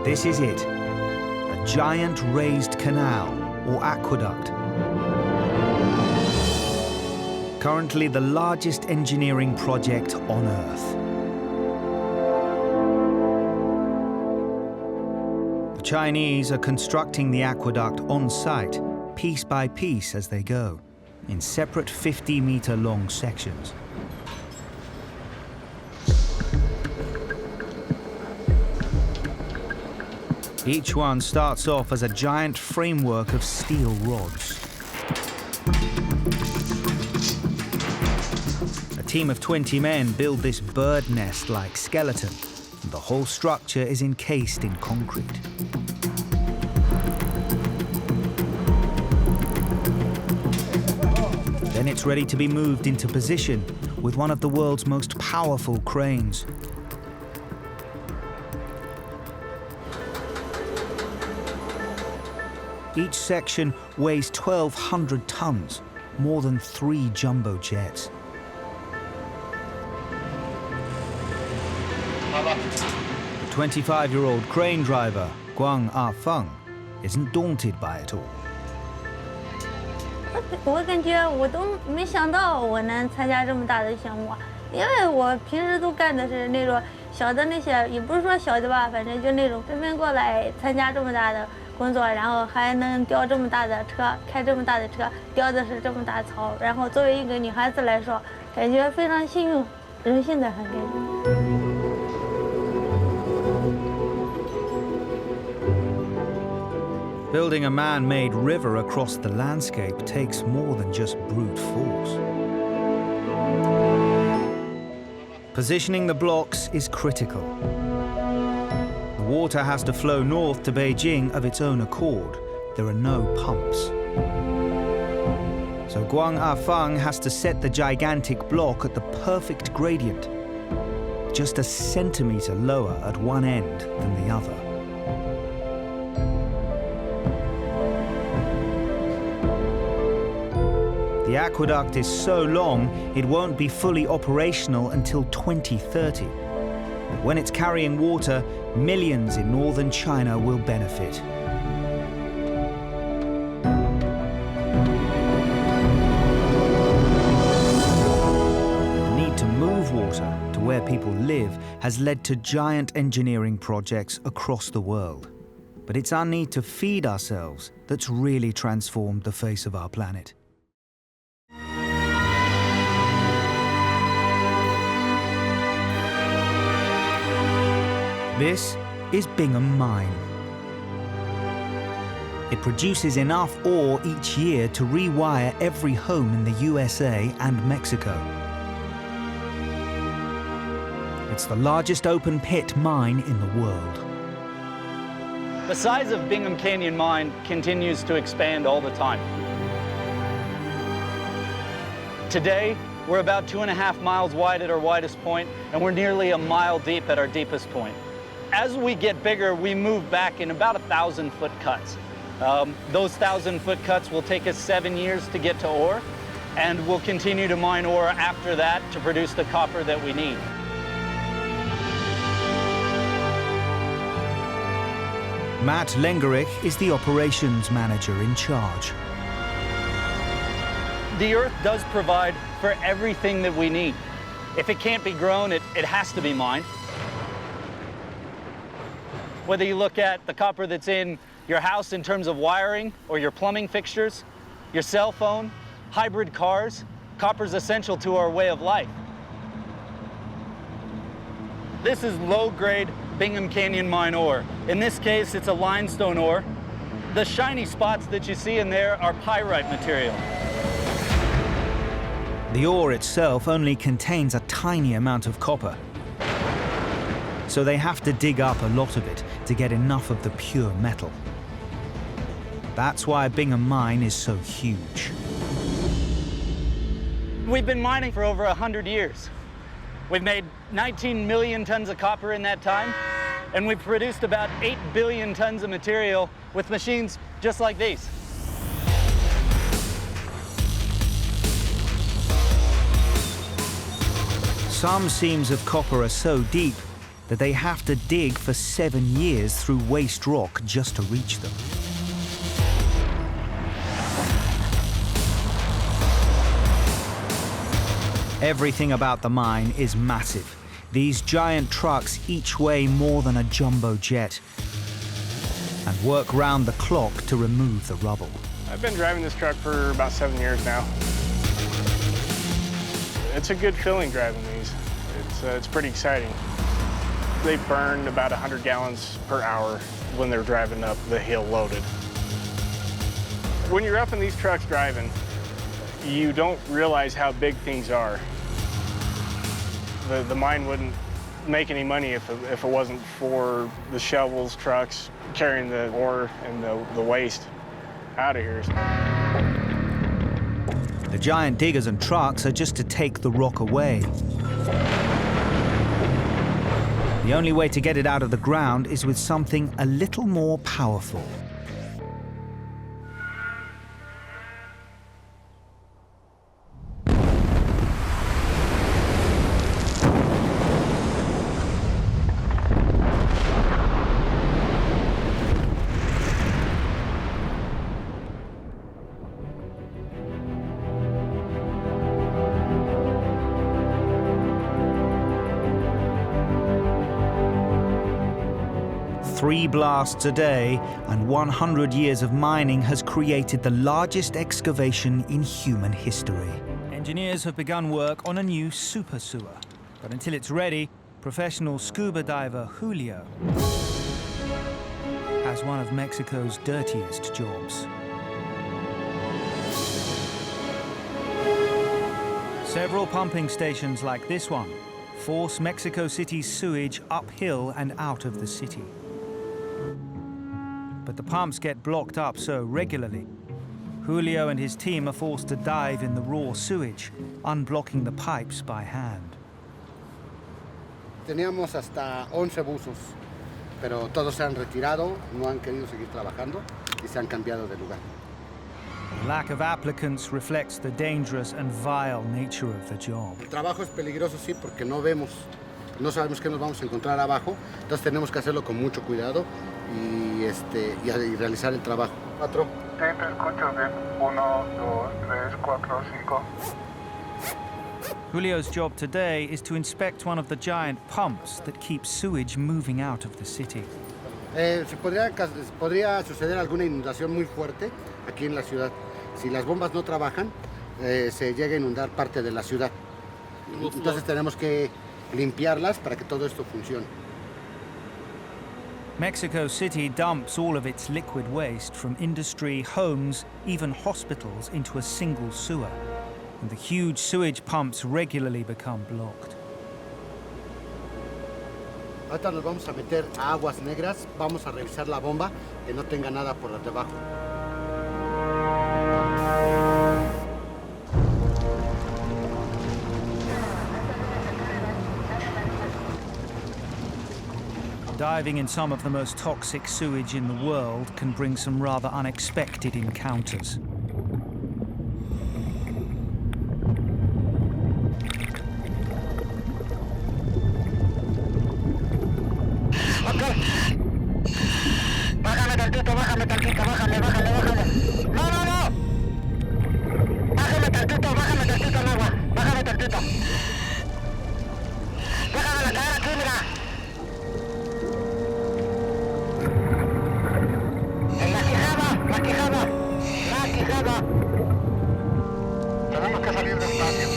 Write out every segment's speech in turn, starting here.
This is it, a giant raised canal or aqueduct. Currently the largest engineering project on Earth. The Chinese are constructing the aqueduct on site, piece by piece as they go, in separate 50-meter-long sections. Each one starts off as a giant framework of steel rods. A team of 20 men build this bird nest-like skeleton, and the whole structure is encased in concrete. Then it's ready to be moved into position with one of the world's most powerful cranes. Each section weighs 1,200 tons, more than 3 jumbo jets. The 25-year-old crane driver, Guang Afeng, isn't daunted by it all. 我感觉我都没想到我能参加这么大的项目，因为我平时都干的是那种小的那些，也不是说小的吧，反正就那种纷纷过来参加这么大的工作，然后还能吊这么大的车，开这么大的车，吊的是这么大槽，然后作为一个女孩子来说，感觉非常幸运，荣幸的很感觉。 Building a man-made river across the landscape takes more than just brute force. Positioning the blocks is critical. The water has to flow north to Beijing of its own accord. There are no pumps. So Guang Afeng has to set the gigantic block at the perfect gradient, just a centimeter lower at one end than the other. The aqueduct is so long, it won't be fully operational until 2030. But when it's carrying water, millions in northern China will benefit. The need to move water to where people live has led to giant engineering projects across the world. But it's our need to feed ourselves that's really transformed the face of our planet. This is Bingham Mine. It produces enough ore each year to rewire every home in the USA and Mexico. It's the largest open pit mine in the world. The size of Bingham Canyon Mine continues to expand all the time. Today, we're about 2.5 miles wide at our widest point, and we're nearly a mile deep at our deepest point. As we get bigger, we move back in about 1,000-foot cuts. Those 1,000-foot cuts will take us 7 years to get to ore, and we'll continue to mine ore after that to produce the copper that we need. Matt Lengerich is the operations manager in charge. The earth does provide for everything that we need. If it can't be grown, it has to be mined. Whether you look at the copper that's in your house in terms of wiring or your plumbing fixtures, your cell phone, hybrid cars, copper's essential to our way of life. This is low-grade Bingham Canyon Mine ore. In this case, it's a limestone ore. The shiny spots that you see in there are pyrite material. The ore itself only contains a tiny amount of copper, so they have to dig up a lot of it to get enough of the pure metal. That's why Bingham Mine is so huge. We've been mining for over 100 years. We've made 19 million tons of copper in that time, and we've produced about 8 billion tons of material with machines just like these. Some seams of copper are so deep, that they have to dig for 7 years through waste rock just to reach them. Everything about the mine is massive. These giant trucks each weigh more than a jumbo jet and work round the clock to remove the rubble. I've been driving this truck for about 7 years now. It's a good feeling driving these. It's pretty exciting. They burn about 100 gallons per hour when they're driving up the hill loaded. When you're up in these trucks driving, you don't realize how big things are. The mine wouldn't make any money if it wasn't for the shovels, trucks, carrying the ore and the waste out of here. The giant diggers and trucks are just to take the rock away. The only way to get it out of the ground is with something a little more powerful. Three blasts a day and 100 years of mining has created the largest excavation in human history. Engineers have begun work on a new super sewer. But until it's ready, professional scuba diver Julio has one of Mexico's dirtiest jobs. Several pumping stations like this one force Mexico City's sewage uphill and out of the city. But the pumps get blocked up so regularly, Julio and his team are forced to dive in the raw sewage, unblocking the pipes by hand. Teníamos hasta 11 buzos, pero todos se han retirado, no han querido seguir trabajando y se han cambiado de lugar. The lack of applicants reflects the dangerous and vile nature of the job. El trabajo es peligroso, sí, porque no vemos, no sabemos qué nos vamos a encontrar abajo, entonces tenemos que hacerlo con mucho cuidado y realizar el trabajo. 4. Sí, te escucho bien. 1, 2, 3, 4, 5. Julio's job today is to inspect one of the giant pumps that keeps sewage moving out of the city. Podría suceder alguna inundación muy fuerte aquí en la ciudad. Si las bombas no trabajan, se llega a inundar parte de la ciudad. Entonces tenemos que limpiarlas para que todo esto funcione. Mexico City dumps all of its liquid waste from industry, homes, even hospitals into a single sewer, and the huge sewage pumps regularly become blocked. Ahorita nos vamos a meter a aguas negras, vamos a revisar la bomba, que no tenga nada por debajo. Diving in some of the most toxic sewage in the world can bring some rather unexpected encounters. Bájame tantito, bájame. No. Bájame tantito el agua. Bájame tantito. Déjame la caer aquí, mira. En la quijada. Tenemos que salir despacio.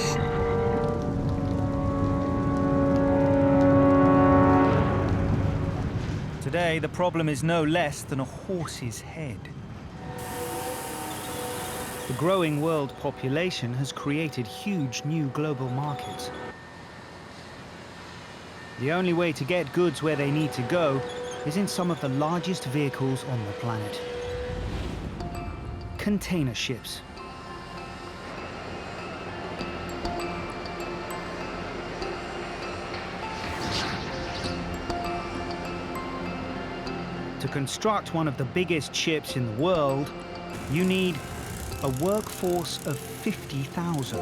Today, the problem is no less than a horse's head. The growing world population has created huge new global markets. The only way to get goods where they need to go is in some of the largest vehicles on the planet. Container ships. To construct one of the biggest ships in the world, you need a workforce of 50,000.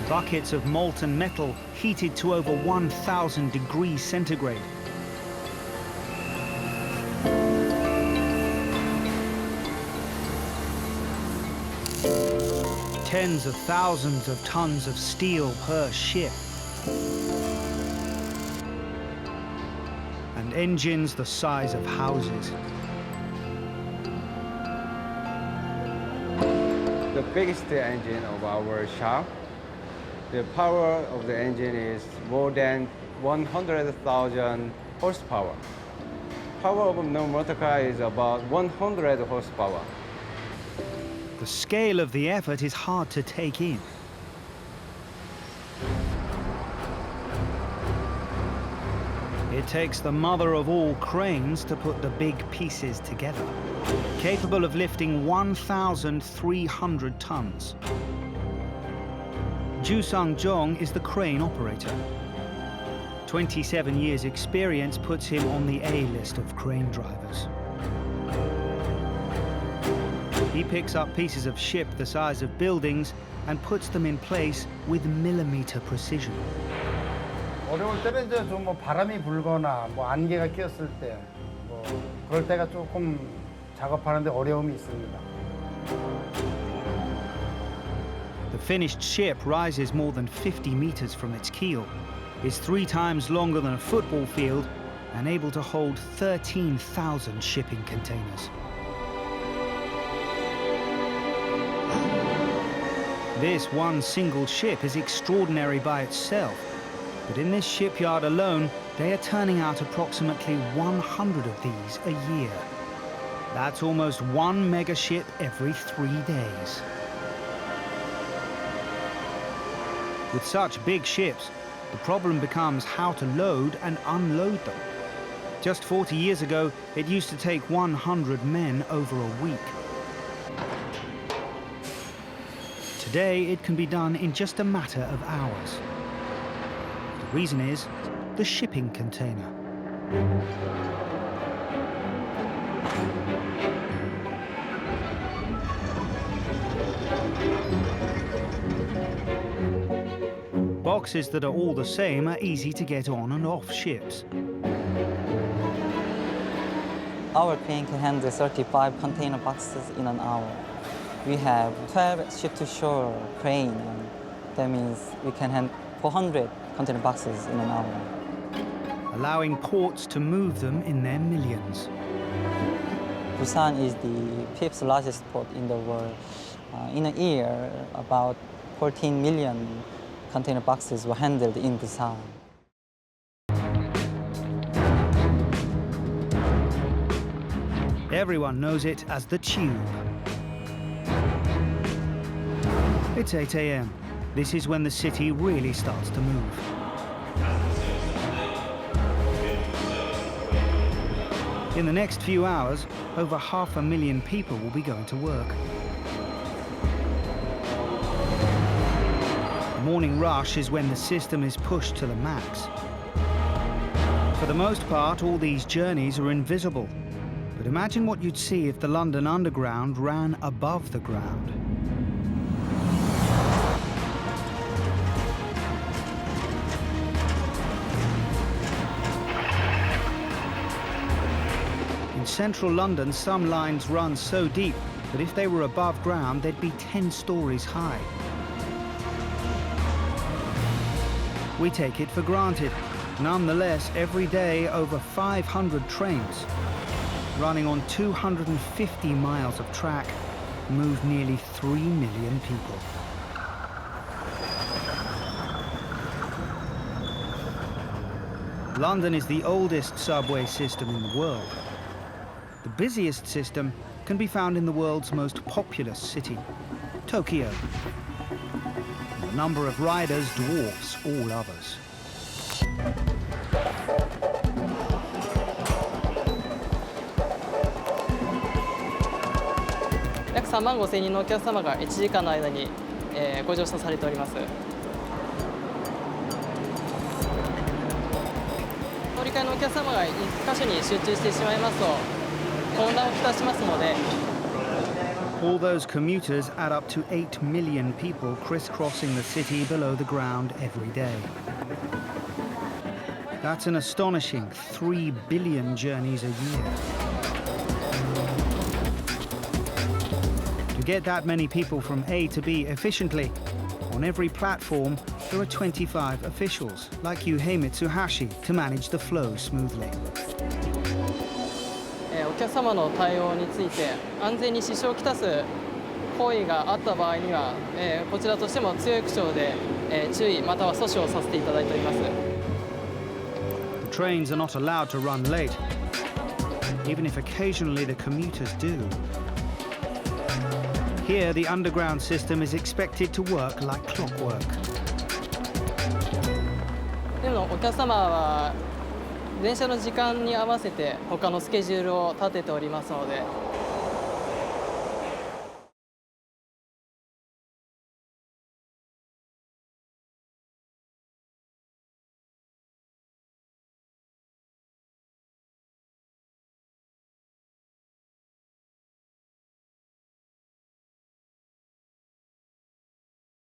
Buckets of molten metal heated to over 1,000 degrees centigrade. Tens of thousands of tons of steel per ship. And engines the size of houses. The biggest engine of our shop, the power of the engine is more than 100,000 horsepower. Power of no motor car is about 100 horsepower. The scale of the effort is hard to take in. It takes the mother of all cranes to put the big pieces together, capable of lifting 1,300 tons. Ju Sung-jong is the crane operator. 27 years' experience puts him on the A-list of crane drivers. He picks up pieces of ship the size of buildings and puts them in place with millimeter precision. 어려울 때는 이제 좀 뭐 바람이 불거나 뭐 안개가 꼈을 때 뭐 그럴 때가 조금 작업하는데 어려움이 있습니다. The finished ship rises more than 50 meters from its keel, is 3 times longer than a football field, and able to hold 13,000 shipping containers. This one single ship is extraordinary by itself, but in this shipyard alone, they are turning out approximately 100 of these a year. That's almost 1 mega ship every 3 days. With such big ships, the problem becomes how to load and unload them. Just 40 years ago, it used to take 100 men over a week. Today, it can be done in just a matter of hours. The reason is the shipping container. Boxes that are all the same are easy to get on and off ships. Our crane can handle 35 container boxes in an hour. We have 12 ship-to-shore crane. That means we can handle 400 container boxes in an hour. Allowing ports to move them in their millions. Busan is the 5th largest port in the world. In a year, about 14 million container boxes were handled in Busan. Everyone knows it as the Tube. It's 8 a.m. This is when the city really starts to move. In the next few hours, over 500,000 people will be going to work. The morning rush is when the system is pushed to the max. For the most part, all these journeys are invisible. But imagine what you'd see if the London Underground ran above the ground. In central London, some lines run so deep that if they were above ground, they'd be 10 stories high. We take it for granted. Nonetheless, every day, over 500 trains, running on 250 miles of track, move nearly 3 million people. London is the oldest subway system in the world. The busiest system can be found in the world's most populous city, Tokyo. The number of riders dwarfs all others.約3万5千人のお客様が1時間の間に、ご乗車されております。乗り換えのお客様が1箇所に集中してしまいますと混乱をきたしますので、All those commuters add up to 8 million people crisscrossing the city below the ground every day. That's an astonishing 3 billion journeys a year. To get that many people from A to B efficiently, on every platform there are 25 officials, like Yuhei Mitsuhashi, to manage the flow smoothly. お客様の対応について安全に支障をきたす行為があった場合には、こちらとしても強い口調で、注意または阻止をさせていただいております。 The trains are not allowed to run late, even if occasionally the commuters do. Here, the underground system is expected to work like clockwork. でもお客様は電車の時間に合わせて他のスケジュールを立てておりますので、